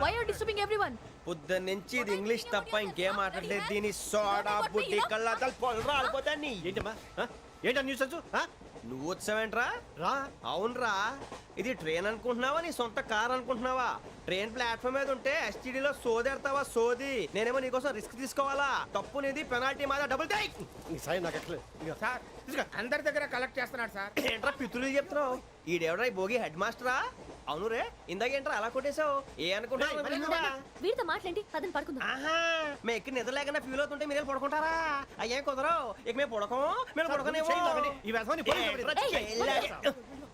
Why are you disturbing everyone? పొద్దున్నుంచి ఇది English తప్ప ఇంకేం మాట్లాడలేదు. దీని సోడా బుడ్డి కళ్ళతలు పొలరా అలిపోతాన్ని. ఏంటమ్మా ఏంటా న్యూస్ నువ్వు వచ్చావేంట్రా? రా. అవునరా, ఇది ట్రైన్ అనుకుంటున్నావా నీ సొంత కార్ అనుకుంటున్నావా? ట్రైన్ ప్లాట్ఫామ్ మీద ఉంటే ఎస్టీడీలో సోదేడతావా సోది? నేనేమో నీకోసం రిస్క్ తీసుకోవాలా? తప్పు నీది, పెనాల్టీ మాదా, డబుల్ టై. సాయి నాకు ఎట్లేదు సార్ అందరి దగ్గర కలెక్ట్ చేస్తున్నాడు సార్. ఏంట్రా పితులు చెప్తున్నావు? ఈడెవడ్రా ఈ భోగి హెడ్ మాస్టరా? అవును రే, ఇందాకేంట్రా అలా కొట్టేశావు? ఏ అనుకుంటున్నా? వీరితో మాట్లాడి అతను పడుకుందాం. ఆహా, మేము ఎక్కడ నిద్ర లేకుండా ఫీల్ అవుతుంటే మీరే పడుకుంటారా? అయ్యేం కుదరవు. ఇక మేము పడకం, మేము పడకనేమో.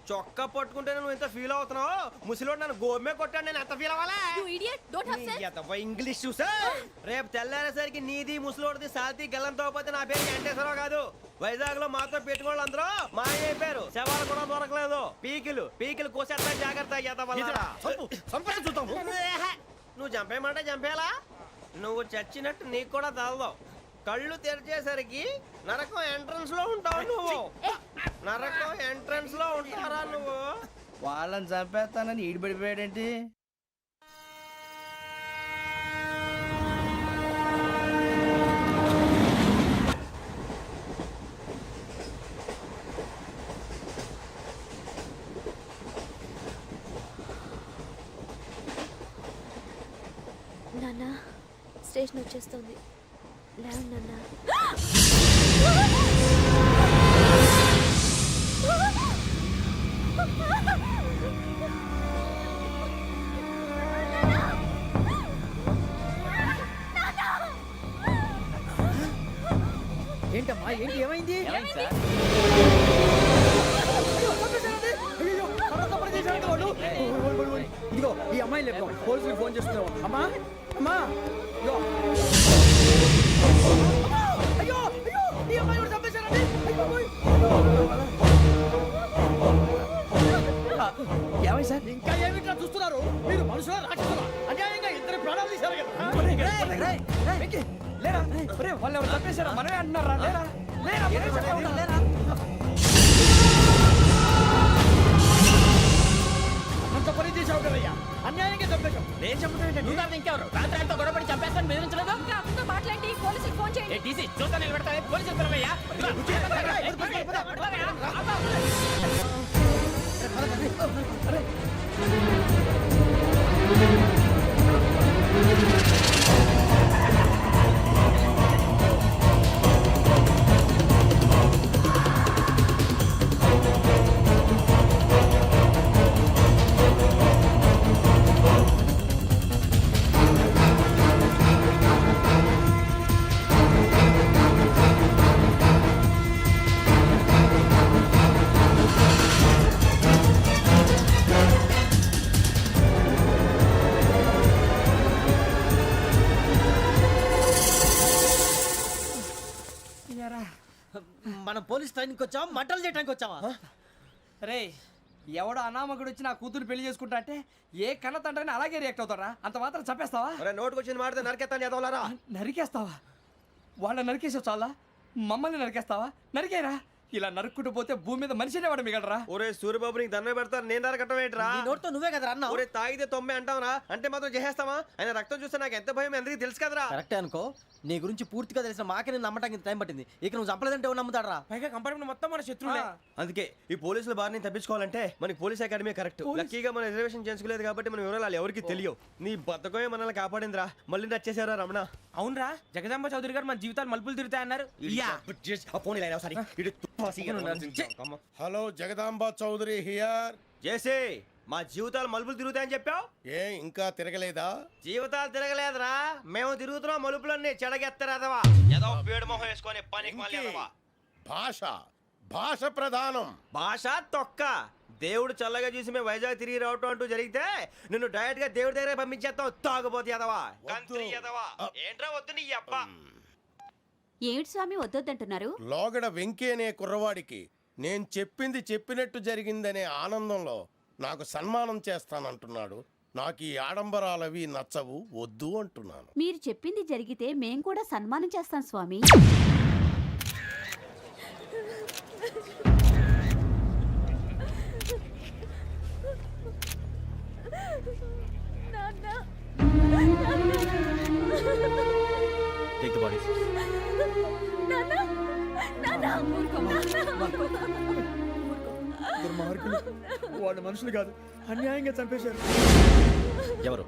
చొక్కా పట్టుకుంటే నువ్వు ఎంత ఫీల్ అవుతున్నావు? ముసలివాడు నన్ను గోమే కొట్టాడు, నేను ఎంత ఫీల్ అవ్వాలా? ఇంగ్లీష్ చూసా. రేపు తెల్లారేసరికి నీది ముసలివాడిది సాతి గల్లంతో పోతే నా పేరు వెంకటేశ్వరరావు కాదు. వైజాగ్ లో మాతో పెట్టుకోళ్ళు అందరూ మాయమైపోయారు. శవాలు కూడా దొరకలేదు. పీకిలు కోసేస్తా, జాగ్రత్త. నువ్వు చంపేయమంటే చంపేలా? నువ్వు చచ్చినట్టు నీకు కూడా తగదు. కళ్ళు తెరిచేసరికి నరకం ఎంట్రన్స్ లో ఉంటావు నువ్వు. నరకం ఎంట్రన్స్ లో ఉంటారా నువ్వు? వాళ్ళని చంపేస్తానని ఈడిపడిపోయాడేంటి? నాన్న, స్టేషన్ వచ్చేస్తుంది. లేవు నాన్న. ఏంటమ్మా ఏంటి ఏమైంది? ఇదిగో ఈ అమ్మాయి లేదు, పోలీసులకు ఫోన్ చేస్తున్నావు. అమ్మా అమ్మా అయ్యో అయ్యో ఈ అమ్మాయి కూడా చంపేశారండి. ఏమై సార్? ఇంకా ఏమిట్లా చూస్తున్నారు? మీరు మనుషుల రాక్షసులా? అన్యాయంగా ఇద్దరు ప్రాణాలు తీశారు కదా. లేరా వాళ్ళు ఎవరు చంపేశారా? మనమే అంటున్నారా? లేరా లేరా అంత పని చేసావు కదయ్యా, అన్యాయంగా చంపేశావు. నేను చంపడం నువ్వు కాదు ఇంకెవరు? రాత్రి గొడవపడి చంపేస్తాను బెదిరించలేదు. మాట్లాడి పోలీసులకు ఫోన్ చేయండి. చూస్తా నిలబెడతా, పోలీసులు పిలవయ్యా. మనం పోలీస్ ట్రైనింగ్కి వచ్చావా, మంటలు చేయడానికి వచ్చావా? రే ఎవడో అనామకుడు వచ్చి నా కూతురు పెళ్లి చేసుకుంటా అంటే ఏ కన్న తండ్రిని అలాగే రియాక్ట్ అవుతారా? అంత మాత్రం చంపేస్తావా? నోటుకు వచ్చింది మాడితే నరికేస్తాను చదవాలరా. నరికేస్తావా? వాళ్ళని నరికేసావు చాలా, మమ్మల్ని నరికేస్తావా? నరికేరా. ఇలా నరుక్కుంటూ పోతే భూమి మీద మనిషినే వాడు మిగలరా. ఒరే సూర్యబాబు, నీకు దండ పెడతారు, నేను నరకటం ఏంట్రా? నోటితో నువ్వే కదా అన్నా. ఒరే తాగితే తొమ్మే అంటావరా? అంటే మాత్రం చేసేస్తావా? ఆయన రక్తం చూస్తే నాకు ఎంత భయం అందరికీ తెలుసు కదరా. కరెక్టే అనుకో, నీ గురించి పూర్తిగా తెలిసిన మాకే నేను నమ్మటానికి టైం పట్టింది. ఇక నువ్వు చంపలేదంటే ఎవరు నమ్ముతాడరా? పైగా కంపార్ట్మెంట్ మొత్తం మన శత్రువులే. అందుకే ఈ పోలీసుల బారిని తప్పించుకోవాలంటే మనకి పోలీస్ అకాడమీ కరెక్ట్. లక్కీగా మన రిజర్వేషన్ చేసుకోలేదు కాబట్టి మన వివరాలు ఎవరికి తెలియవు. నీ బతకమే మనల్ని కాపాడిందిరా. మళ్ళీ నచ్చేసారా రమణ? అవునరా, జగదాంబ చౌదరి గారు మన జీవితాలు మలుపులు తిరుగుతాయన్నారు. Hello, Jagadamba Chowdhury here. JC, మా జీవితాలు మలుపులు తిరుగుతాయని చెప్పావు. ఏ ఇంకా తిరగలేదా? జీవితాలు తిరగలేదురా, మేము తిరుగుతున్నాం మలుపులన్నీ. చెడగెత్తరాదవా ఏదో పేడు మొహం వేసుకొని పనికి మళ్ళీ. భాష ప్రధానం. భాష తొక్క. దేవుడు చల్లగా చూసి మేము వైజాగ్ తిరిగి రావటం అంటూ జరిగితే నిన్ను డైరెక్ట్ గా దేవుడి దగ్గర పంపించేస్తాం. తాగబోతు ఎదవా, కంత్రి ఎదవా. ఏంట్రా వద్దు నీ అబ్బ. ఏమిటి స్వామి వద్దంటున్నారు? లోగడ వెంకీ అనే కుర్రవాడికి నేను చెప్పింది చెప్పినట్టు జరిగిందనే ఆనందంలో నాకు సన్మానం చేస్తానంటున్నాడు. నాకు ఈ ఆడంబరాలవి నచ్చవు, వద్దు అంటున్నాను. మీరు చెప్పింది జరిగితే మేం కూడా సన్మానం చేస్తాం స్వామి. Take the bodies. దుర్మార్గులు, వాళ్ళు మనుషులు కాదు, అన్యాయంగా చంపేశారు. ఎవరు?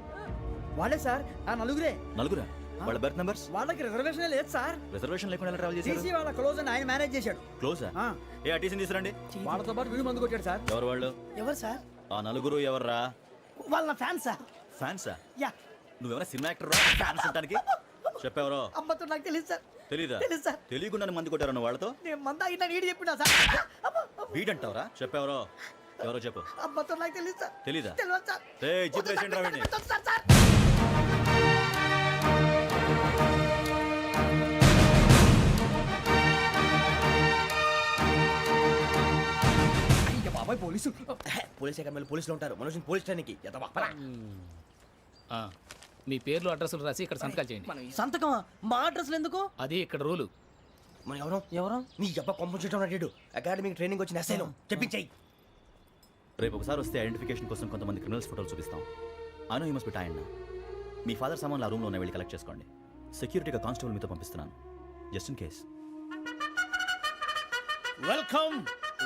వాళ్ళే సార్, ఆ నలుగురే. నలుగురా? వాళ్ళ బర్త్ నంబర్స్? వాళ్ళకి రిజర్వేషన్ లేదు సార్. రిజర్వేషన్ లేకుండా ఎలా ట్రావెల్ చేశారు? టీసీ వాళ్ళ క్లోజ్ అని ఆయన మేనేజ్ చేశాడు. క్లోజా? ఆ, ఏ ఆ టీసీని తీసుకురండి. వాళ్ళతో పాటు వీడు మందు కొట్టాడు సార్. ఎవరు వాళ్ళు? ఎవరు సార్? ఆ నలుగురు ఎవర్రా? వాళ్ళ ఫ్యాన్ సార్. ఫ్యాన్సా? యా. నువ్వెవరా సినిమా యాక్టర్ రా ఫ్యాన్స్ అంటానికి? చెప్పెవరో? అమ్మతో నాకు తెలియదు సార్. తెలీదా? తెలీదు సార్. తెలియకుండా మంది కొట్టారన్న వాళ్ళతో నేను మంద అయినా నీడి చెప్పినా సార్. వీడంటావరా? చెప్పెవరో? ఎవరో చెప్పు. అమ్మతో నాకు తెలియదు సార్. తెలీదా? తెలియదు సార్. రేయ్, జీప్ రేసేయండి రా వీడిని. Sir sir. అయ్య బాబాయ్ పోలీసు. పోలీస్ అకాడమీలో పోలీసులు ఉంటారు, మనుషులు పోలీస్ ట్రైనింగ్కి ఎదవా. మీ పేర్లు అడ్రస్లు రాసి ఇక్కడ సంతకాలు చేయండి. సంతకమా? మా అడ్రస్లు ఎందుకు? అది ఇక్కడ రూలు. మన ఎవరో ఎవరు? నీ అబ్బా పంపించడం అడిగాడు. అకాడమిక్ ట్రైనింగ్ వచ్చిన అసైలం చెప్పించాయి. రేపు ఒకసారి వస్తే ఐడెంటిఫికేషన్ కోసం కొంతమంది క్రిమినల్స్ ఫోటోలు చూపిస్తాం. I know you must be tired now. Me father సామాన్లు ఆ రూమ్లో ఉన్న వెళ్ళి కలెక్ట్ చేసుకోండి. సెక్యూరిటీగా కానిస్టేబుల్ మీతో పంపిస్తున్నాను, just in case.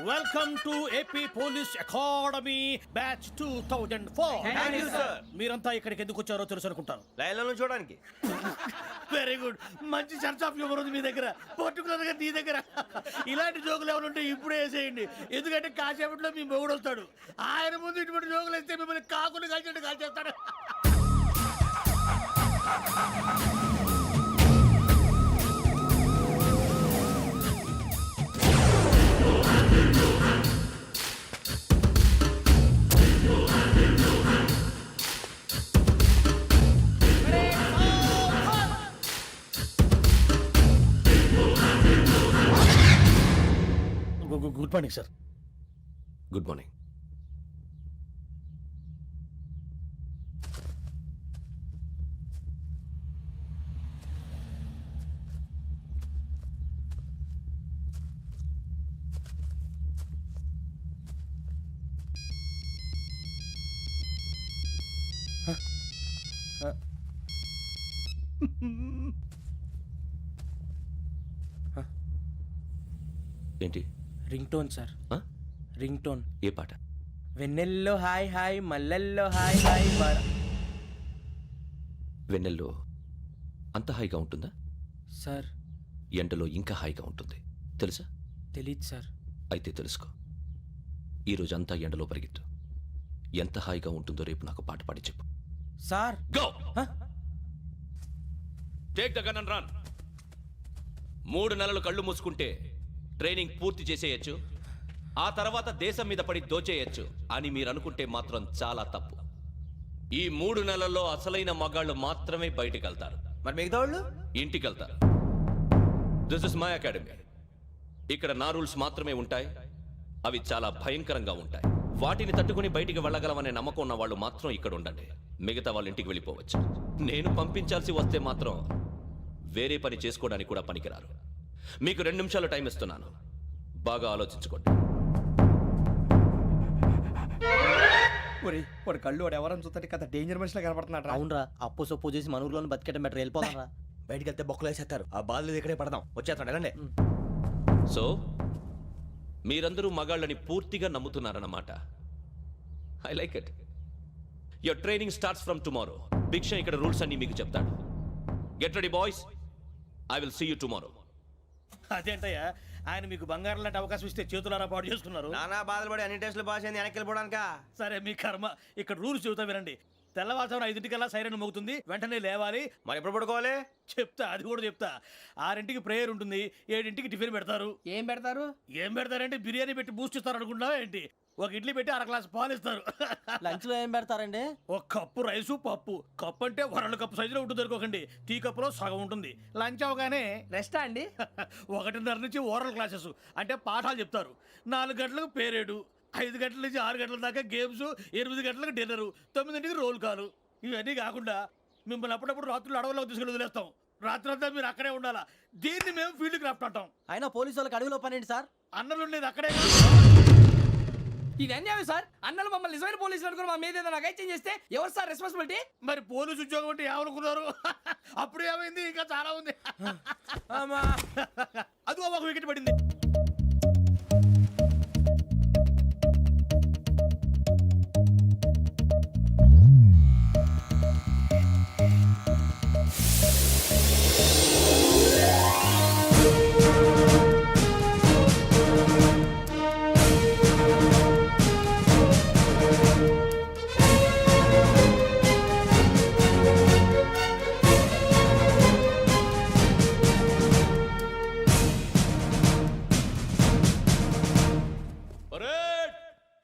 Welcome to AP police academy batch 2004. మీరంతా ఇక్కడికి ఎందుకు వచ్చారో తెలుసు అనుకుంటాను. లైన్లో చూడడానికి. వెరీ గుడ్, మంచి సెన్స్ ఆఫ్ హ్యూమర్ ఉంది మీ దగ్గర, పర్టికులర్ గా నీ దగ్గర. ఇలాంటి జోకులు ఏమైనా ఉంటే ఇప్పుడే వేసేయండి, ఎందుకంటే కాసేపట్లో మీ మొగుడు వస్తాడు. ఆయన ముందు ఇటువంటి జోకులు వేస్తే మిమ్మల్ని కాకుని కాల్చేట్టు కాల్చేస్తాడు. Good morning sir. Good morning. ఏంటి? Ring tone sir. Ring tone. ఏ పాట? వెన్నెల్లో హాయ్ హాయ్, మల్లెల్లో హాయ్ హాయ్. వెన్నెల్లో అంత హాయిగా ఉంటుందా? సార్ ఎండలో ఇంకా హాయిగా ఉంటుంది తెలుసా? తెలీదు సార్. అయితే తెలుసుకో. ఈరోజు అంతా ఎండలో పరిగెత్తు. ఎంత హాయిగా ఉంటుందో రేపు నాకు పాట పాడి చెప్పు. Sir go take the gun and run. 3 నెలలు కళ్ళు మూసుకుంటే ట్రైనింగ్ పూర్తి చేసేయచ్చు, ఆ తర్వాత దేశం మీద పడి దోచేయచ్చు అని మీరు అనుకుంటే మాత్రం చాలా తప్పు. ఈ 3 నెలల్లో అసలైన మగాళ్ళు మాత్రమే బయటికి వెళ్తారు. మరి మిగతా వాళ్ళు ఇంటికి వెళ్తారు. This is my academy. ఇక్కడ నా రూల్స్ మాత్రమే ఉంటాయి. అవి చాలా భయంకరంగా ఉంటాయి. వాటిని తట్టుకుని బయటికి వెళ్ళగలమనే నమ్మకం ఉన్న వాళ్ళు మాత్రం ఇక్కడ ఉండండి. మిగతా వాళ్ళు ఇంటికి వెళ్ళిపోవచ్చు. నేను పంపించాల్సి వస్తే మాత్రం వేరే పని చేసుకోవడానికి కూడా పనికిరారు. మీకు 2 నిమిషాలు టైం ఇస్తున్నాను, బాగా ఆలోచించుకోండి. వాడు కళ్ళు వాడు ఎవరని చూస్తే కదా డేంజర్ మనిషిలో కనపడుతున్నాడు. అవునరా, అప్పు సొప్పు చేసి మన ఊర్లో బతికేట బెటర్. వెళ్ళిపోతారా? బయటికి వెళ్తే బొక్కలు వేసేస్తారు. ఆ బాధలు ఇక్కడే పడదాం. వచ్చేస్తాడు వెళ్ళండి. సో మీరందరూ మగాళ్ళని పూర్తిగా నమ్ముతున్నారన్నమాట. I like it. Your training starts from tomorrow. Bhiksha ఇక్కడ రూల్స్ అన్ని మీకు చెప్తాడు. Get ready boys, I will see you tomorrow. అదేంటయ్యా, ఆయన మీకు బంగారం లాంటి అవకాశం ఇస్తే చేతులారా పాటు చేసుకున్నారు. నానా బాధలు పడి అన్ని టెస్టులు పాస్ అయింది, వెనక్కి వెళ్ళిపోవడానికా? సరే మీ కర్మ. ఇక్కడ రూల్స్ చెబుతా వినండి. తెల్లవారుజామున 5 సైరన్ మోగుతుంది, వెంటనే లేవాలి. మరి ఎప్పుడు పడుకోవాలి? చెప్తా, అది కూడా చెప్తా. 6 ప్రేయర్ ఉంటుంది, 7 టిఫిన్ పెడతారు. ఏం పెడతారు? ఏం పెడతారంటే బిర్యానీ పెట్టి బూస్ట్ ఇస్తారు అనుకుంటున్నావా ఏంటి? ఒక ఇడ్లీ పెట్టి 1 గ్లాస్ పాలు ఇస్తారు. లంచ్ లో ఏం పెడతారండి? ఒక కప్పు రైసు పప్పు. కప్పు అంటే 1 కప్పు సైజులో ఉంటుంది అనుకోకండి. టీ కప్పులో సగం ఉంటుంది. లంచ్ అవగానే రెస్టా అండి? 1:30 నుంచి ఓరల్ క్లాసెస్ అంటే పాఠాలు చెప్తారు. 4 గంటలకు పేరేడు, 5 గంటల నుంచి 6 గంటల దాకా గేమ్స్, 8 గంటలకు డిన్నర్, 9ంటికి రోల్ కాలు. ఇవన్నీ కాకుండా మిమ్మల్ని అప్పుడప్పుడు రాత్రులు అడవుల్లో తీసుకుని వదిలేస్తాం. రాత్రి అంతా మీరు అక్కడే ఉండాలా. దీన్ని మేము ఫీల్డ్ క్రాఫ్ట్ అంటాం. అయినా పోలీసు వాళ్ళకి అడవిలో పని ఏంటి సార్? అన్నలు ఉండేది అక్కడే. ఇది అన్యాయం సార్. అన్నలు మమ్మల్ని నిజమైన పోలీసులు అనుకుని మా మీద ఏదైనా చేంజ్ చేస్తే ఎవరు సార్ రెస్పాన్సిబిలిటీ? మరి పోలీసు ఉద్యోగం అంటే ఏమనుకున్నారు? అప్పుడు ఏమైంది? ఇంకా చాలా ఉంది. అది ఒక వికెట్ పడింది.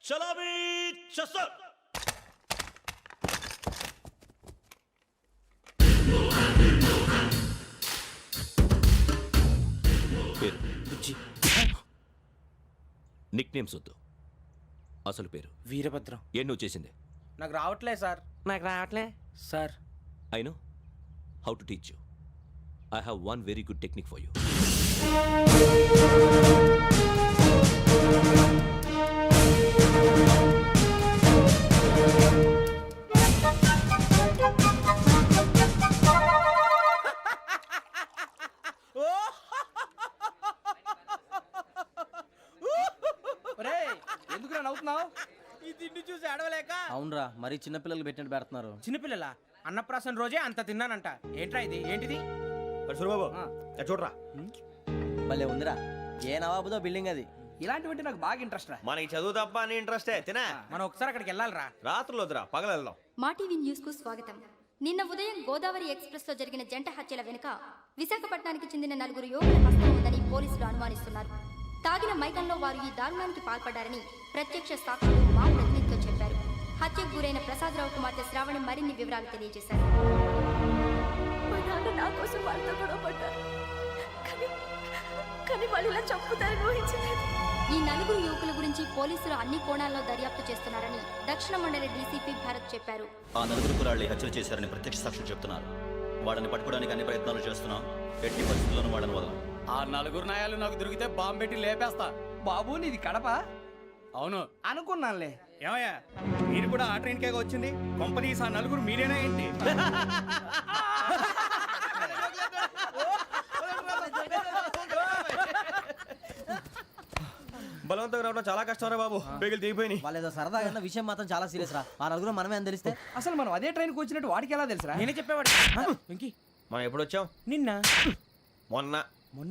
చలామీ చస్టర్. పేరు నిక్ నేమ్స్ వద్దు, అసలు పేరు. వీరభద్రం. ఏం నువ్వు చేసింది? నాకు రావట్లే సార్. నాకు రావట్లే sir. I know how to teach you. I have one very good technique for you. ఎందుకు నవ్వుతున్నావు? ఈ తిండి చూసి అడవలేక. అవునరా, మరీ చిన్నపిల్లలు పెట్టినట్టు పెడుతున్నారు. చిన్నపిల్లల అన్నప్రాసన రోజే అంత తిన్నానంట. ఏంట్రా ఇది? ఏంటిది? సూరిబాబు చూడరా, భలే ఉందిరా. ఏ నవాబుదో బిల్డింగ్ అది. ఇలాంటివంటే నాకు బాగా ఇంట్రెస్ట్ రా. మనకి చదువు తప్ప అని ఇంట్రెస్టే. తినా మనం ఒకసారి అక్కడికి వెళ్ళాలిరా. రాత్రులు వద్దురా, పగలు వెళ్దాం. మా టీవీ న్యూస్ కు స్వాగతం. నిన్న ఉదయం గోదావరి ఎక్స్ప్రెస్ లో జరిగిన జంట హత్యల వెనుక విశాఖపట్నానికి చెందిన 4 యువకుల హస్తం ఉందని పోలీసులు అనుమానిస్తున్నారు. తాగిన మైకంలో వారు ఈ దారుణానికి పాల్పడ్డారని ప్రత్యక్ష సాక్షులు మా ప్రతినిధితో చెప్పారు. హత్యకు గురైన ప్రసాదరావు కుమార్తె శ్రావణి మరిన్ని వివరాలు తెలియజేశారు. మా నాన్న నా కోసం వాళ్ళతో గొడవ పడ్డారు, కానీ వాళ్ళు ఇలా చంపుతారని ఊహించలేదు. ఈ 4 యువకుల గురించి పోలీసులు అన్ని కోణాల్లో దర్యాప్తు చేస్తున్నారని దక్షిణ మండలి డీసీపీ భరత్ చెప్పారు. ఆ 4 కురాళ్ళు హత్యలు చేశారని ప్రత్యక్ష సాక్షులు చెప్తున్నారు. వాళ్ళని పట్టుకోవడానికి అన్ని ప్రయత్నాలు చేస్తున్నాం. ఎట్టి పరిస్థితుల్లోనూ వాళ్ళని వదలం. ఆ 4 నాయాలు నాకు దొరికితే బాంబు పెట్టి లేపేస్తా. బాబు నీది కడప? అవును అనుకున్నానులే. ఏమయ్యా మీరు కూడా ఆ ట్రైన్ కేగా వచ్చింది? కంపెనీస్ ఆ 4 మీరేనా ఏంటి? బలవంతంగా రావడం చాలా కష్టం రా బాబు. పేగులు దిగిపోయినాయి. వాళ్ళు ఏదో సరదాగా అన్న విషయం మాత్రం చాలా సీరియస్ రా. ఆ నలుగురు మనమే అని తెలిస్తే అసలు మనం అదే ట్రైన్కి వచ్చినట్టు వాడికి ఎలా తెలుసురా? నేనే చెప్పేవాడు. వెంకీ మనం ఎప్పుడు వచ్చాం? నిన్న మొన్న.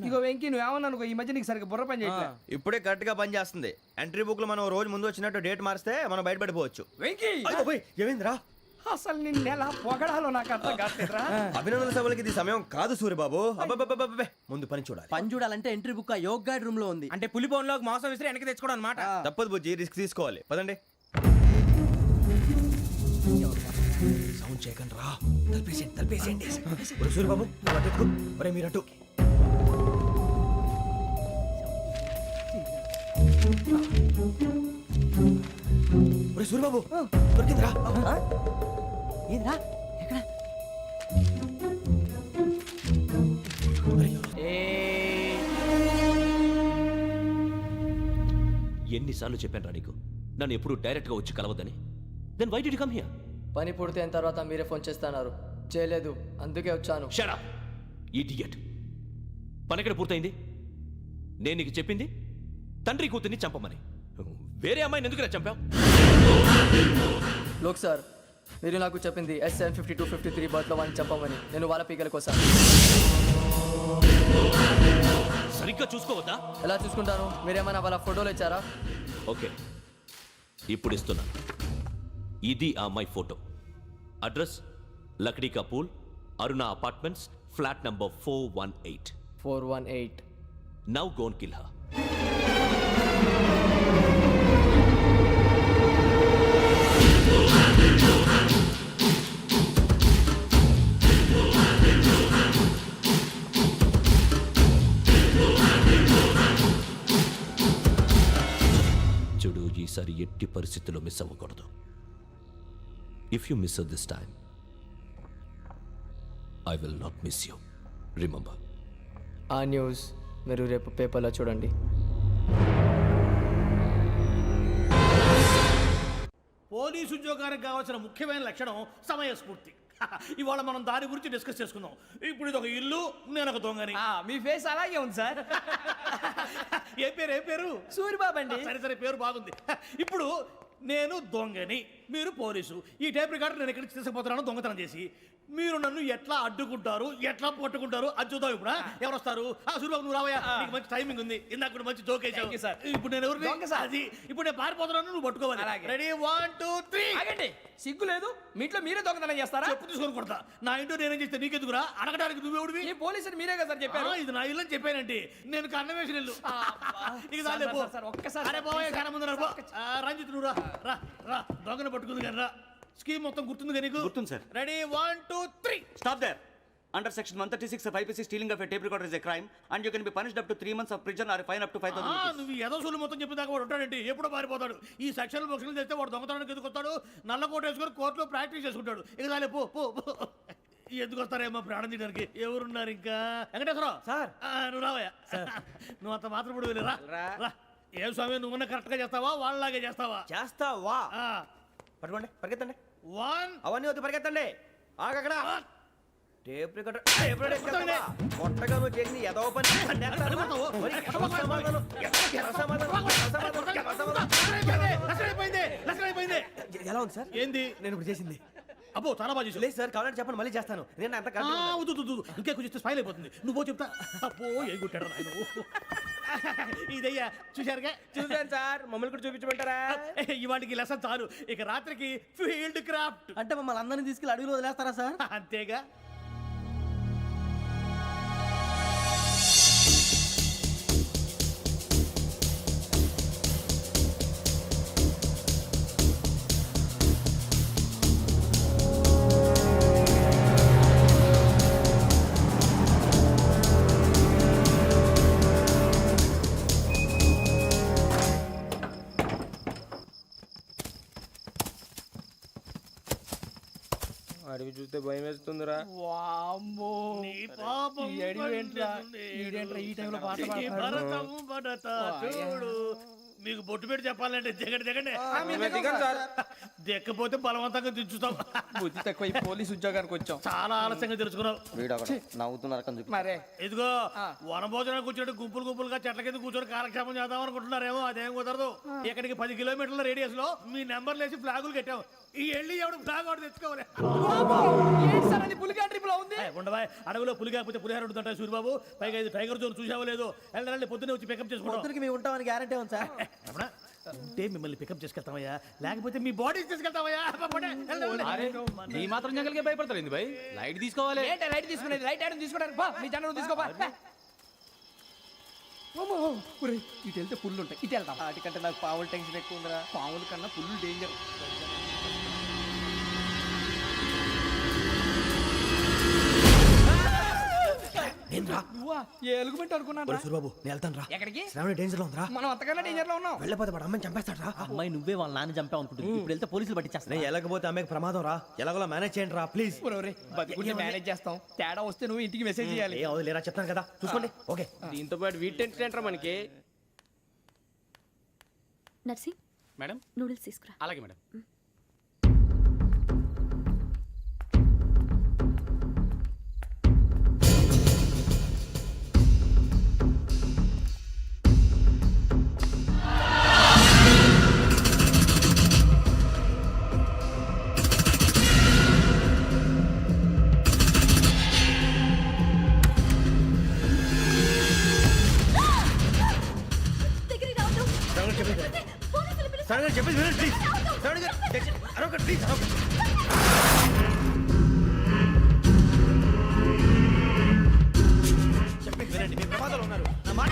ఇగో వెంకీ నువ్వేమన్నా అనుకో, ఈ మధ్య నీకు సరిగ్గా బుర్ర పని చేయట్లే. ఇప్పుడే కరెక్ట్ గా పని చేస్తుంది. ఎంట్రీ బుక్ లో మనం రోజు ముందు వచ్చినట్టు డేట్ మారిస్తే మనం బయటపడిపోవచ్చు. వెంకీ ఏమైందిరా? అసలు నిన్న ఎలా పొగడాలో నాకు అర్థం కాట్లేదురా. అభినందన సభలకి ఇది సమయం కాదు సూరిబాబు. అబ్బబ్బబ్బబ్బబ్బే, ముందు పని చూడాలి. పని చూడాలంటే ఎంట్రీ బుక్ ఆ యోగ్ గైడ్ రూమ్ లో ఉంది. అంటే పులి బోన్లోకి మాంసం విసిరి వెనక్కి తెచ్చుకోవడం అనమాట. తప్పదు బుజ్జి, రిస్క్ తీసుకోవాలి. పదండి. సౌండ్ చేయకండి రా. తలపేసేయండి. సూరిబాబు నువ్వు అటు ఎక్కు. ఒరే మీరు అటు. ఒరే సూరిబాబు దొరికిందిరా. ఏంద్రా ఎక్కడ? ఎన్నిసార్లు చెప్పాను రా నీకు నన్ను ఎప్పుడు డైరెక్ట్ గా వచ్చి కలవద్దని? Then why did you come here? పని పూర్తయిన తర్వాత మీరే ఫోన్ చేస్తున్నారు. చేయలేదు, అందుకే వచ్చాను. Shut up idiot. పని ఎక్కడ పూర్తయింది? నేను నీకు చెప్పింది తండ్రి కూతుర్ని చంపమని. వేరే అమ్మాయిని ఎందుకు చంపావు? లోక్ సార్, మీరు నాకు చెప్పింది S75253 బర్త్లో వాడిని చంపమని. నేను వాళ్ళ పీకల కోసం. సరిగ్గా చూసుకోవద్దా? ఎలా చూసుకుంటాను? మీరేమైనా వాళ్ళ ఫోటోలు ఇచ్చారా? ఓకే, ఇప్పుడు ఇస్తున్నాను. ఇది ఆ అమ్మాయి ఫోటో. అడ్రస్ లక్డీ కా pool, Aruna apartments, flat number 418. 418. Now go and kill her. చూడు, ఈసారి ఎట్టి పరిస్థితుల్లో మిస్ అవ్వకూడదు. If you miss this time I will not miss you. Remember. ఆ న్యూస్ మీరు రేపు పేపర్లో చూడండి. పోలీసు ఉద్యోగానికి కావాల్సిన ముఖ్యమైన లక్షణం సమయస్ఫూర్తి. ఇవాళ మనం దాని గురించి డిస్కస్ చేసుకుందాం. ఇప్పుడు ఇది ఒక ఇల్లు, నేను ఒక దొంగని. మీ ఫేస్ అలాగే ఉంది సార్. ఏ పేరు సూరిబాబు అండి. సరే పేరు బాగుంది. ఇప్పుడు నేను దొంగని, మీరు పోలీసు. ఈ టైప్ రికార్డు నేను ఎక్కడికి తీసుకుపోతున్నాను దొంగతనం చేసి. మీరు నన్ను ఎట్లా అడ్డుకుంటారు, ఎట్లా పట్టుకుంటారు అది చూద్దాం. ఇప్పుడు ఎవరు వస్తారు? సూరిబాబు నువ్వు రావయ్యా, నీకు మంచి టైమింగ్ ఉంది. ఇందాక కూడా మంచి జోక్ వేసావు సార్. ఇప్పుడు నేను ఎవరు? అది ఇప్పుడు నేను పారిపోతున్నాను, నువ్వు పట్టుకోవాలి. రెడీ 1 2 3. ఆగండి, సిగ్గు లేదు? మీ ఇంట్లో మీరే దొంగతనం చేస్తారా? చెప్పు తీసుకొని కొడతా. నా ఇంట్లో నేనేం చేస్తే నీకెందుకురా? అడగడానికి నువ్వెవడివి? ఈ పోలీసులు మీరే కదా సార్ చెప్పారు. ఇది నా ఇల్లు అని చెప్పానంటే నేను కన్నవేసిన ఇల్లు. ఇక చాలే పో. ఒక్కసారి అరే బాబాయ్ చాలా ముందు రంజిత్ నువ్వు రా రా దొంగను పట్టుకుంది కానీ రా. స్కీమ్ మొత్తం గుర్తుంది కానీ నీకు? గుర్తుంది sir. Ready 1 2 3. Stop there. Under section 136 of IPC, stealing of a tape recorder is a crime, and you can be punished up to 3 months of prison or a fine up to 5,000 rupees. నువ్వు ఏదో సొల్లు మొత్తం చెప్పిన దాకా వాడు ఉంటాడండి. ఎప్పుడో పారిపోతాడు. ఈ సెక్షన్లు బొక్షన్లు చేస్తే వాడు దొంగతనానికి ఎందుకు వస్తాడు? నల్ల కోట వేసుకొని కోర్టులో ప్రాక్టీస్ చేసుకుంటాడు. ఇక చాలే పో పో పో. ఎందుకు వస్తారేమో ప్రాణం తీయడానికి. ఎవరున్నారు ఇంకా? వెంకటేశ్వరరావు సార్, నువ్వు రావయ్యా. నువ్వు అంత మాత్రం ఇప్పుడు వెళ్ళి రా రా. ఏం స్వామి, నువ్వున్న కరెక్ట్ గా చేస్తావా వాళ్ళలాగే చేస్తావా? చేస్తావా? పట్టుకోండి, పరిగెత్తండి. 1 అవన్నీ వద్దు, పరిగెత్తండి. ఆగక్కడ టేప్ రికార్డర్ కొట్టగా నువ్వు చేసింది ఏదో పని. ఎలా ఉంది సార్? ఏంది నేను ఇప్పుడు చేసింది? అబ్బో చాలా బాగా చేసావు. లేదు సార్, కావాలంటే చెప్పండి, మళ్ళీ చేస్తాను. నేను అంత ఇంకే కొంచెం స్మైల్ అయిపోతుంది. నువ్వు చెప్తా. అబ్బో ఏం కొట్టాడు నాయన. ఇదయ్యా చూశారుగా? చూసాను సార్, మమ్మల్ని కూడా చూపించమంటారా? ఇవాటికి లెసన్ చాలు. ఇక రాత్రికి ఫీల్డ్ క్రాఫ్ట్. అంటే మమ్మల్ని అందరినీ తీసుకెళ్ళి అడుగులో వదిలేస్తారా సార్? అంతేగా. అడిగి చూస్తే భయం వేస్తుందిరా. నీ పాపం ఈ అడవి ఏంట్రా? ఈడేంట్రా ఈ టైంలో పాట పాడతాడు? భరతము భరత చూడు. మీకు బొట్టు పెట్టి చెప్పాలంటే దిగండి. దిక్కపోతే బలవంతంగా దించుతాం. బుద్ధి తక్కువ, ఈ పోలీస్ ఉద్యోగానికి వచ్చాం. చాలా ఆలస్యంగా తెలుసుకున్నావు. నవ్వుతున్నారు. మరే ఇదిగో వనభోజనానికి కూర్చోటి గుంపులుగా చెట్ల కింద కూర్చొని కాలక్షేపం చేద్దాం అనుకుంటున్నారేమో. అదేం కుదరదు. ఇక్కడికి 10 కిలోమీటర్ల రేడియస్ లో మీ నెంబర్లు వేసి ఫ్లాగులు కట్టాం. ఈ వెళ్ళి ఎవడు ఫ్లాగ్ ఒకటి తెచ్చుకోవాలి. పులిగా ట్రిప్ లో ఉంది. ఉండవా, అడవిలో పులి కాకపోతే పులిహార ఉంటుంటాయి సూరిబాబు. పైగా ఇది టైగర్ జోన్ చూసావో లేదో. వెళ్ళాలి, పొద్దున్నే వచ్చి పికప్ చేసుకుంటాం. మేము ఉంటామని గ్యారంటీ ఉంది సార్. ఉంటే మిమ్మల్ని పికప్ చేసుకెళ్తామయ్యా, లేకపోతే మీ బాడీ తీసుకెళ్తామయ్యా. ఈ మాత్రం జంగల్కే భయపడతారు ఏంది భయ్? లైట్ తీసుకోవాలి. ఏంటి లైట్ తీసుకునేది? లైట్ ఐటమ్ తీసుకోవడానికి బా, మీ జనరు తీసుకోబా. ఇటు వెళ్తే పుల్లు ఉంటాయి, ఇటు వెళ్తాం. వాటికంటే నాకు పావులు టెన్షన్ ఎక్కువ ఉందిరా. పాముల కన్నా పుల్లు డేంజర్. ఎలుగుబెట్టి అనుకున్నాను. సూరిబాబు నేను వెళ్తాను రా. ఎక్కడికి? శ్రావణి డేంజర్ లో ఉందిరా. మనం అంతకన్నా డేంజర్ లో ఉన్నాం. వెళ్ళపోతే వాడు అమ్మని చంపేస్తాడు రా. అమ్మాయి నువ్వే వాళ్ళ నాన్న చంపావు అనుకుంటుంది. ఇప్పుడు వెళ్తే పోలీసులు పట్టించేస్తా. నేను వెళ్ళకపోతే అమ్మకి ప్రమాదం రా. ఎలాగోలా మేనేజ్ చేయండి రా ప్లీజ్. బతికుంటే మేనేజ్ చేస్తాం. తేడా వస్తే నువ్వు ఇంటికి మెసేజ్ చేయాలి. ఏ అవుదు లేరా, చెప్తాను కదా, చూసుకోండి. ఓకే. దీంతో పాటు వీటి టెంట్ మనకి. నర్సి, మేడం నూడిల్స్ తీసుకురా. అలాగే మేడం. చెప్పేసి వినండి ప్లీజ్. శ్రావణి గారు అరొకటి ప్లీజ్. చెప్పేసి వినండి, మీ ప్రమాదాలు ఉన్నారు. నా మాట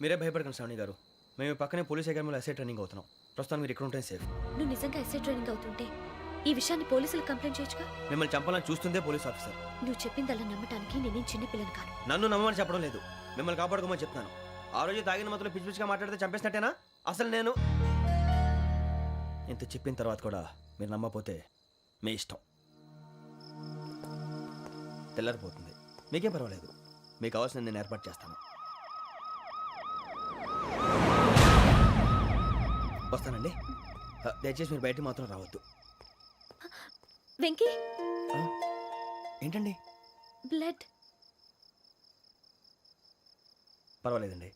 మీరే భయపడకండి శ్రావణి గారు. మేము పక్కనే పోలీస్ అకాడమీలో ఎస్ఐ ట్రైనింగ్ అవుతున్నాం. ప్రస్తుతానికి మీరు ఇక్కడ ఉంటే సేఫ్. నువ్వు నిజంగా ఎస్ఐ ట్రైనింగ్ అవుతుంటే ఈ విషయాన్ని పోలీసులకు కంప్లైంట్ చేయొచ్చుగా. మిమ్మల్ని చంపాలని చూస్తుందే పోలీస్ ఆఫీసర్. నువ్వు చెప్పిందల్లా నమ్మటానికి నేనేం చిన్న పిల్లని కాను. నన్ను నమ్మమని చెప్పడం లేదు, మిమ్మల్ని కాపాడుకోమని చెప్తాను. ఆ రోజు తాగిన మొత్తంలో పిచ్చి పిచ్చిగా మాట్లాడితే చంపేసినట్టేనా? అసలు నేను ఇంత చెప్పిన తర్వాత కూడా మీరు నమ్మపోతే మీ ఇష్టం. తెల్లారిపోతుంది, మీకేం పర్వాలేదు. మీకు కావాల్సిన నేను ఏర్పాటు చేస్తాను. వస్తానండి. దయచేసి మీరు బయటికి మాత్రం రావద్దు. వెంకీ, ఏంటండి? బ్లడ్. పర్వాలేదండి,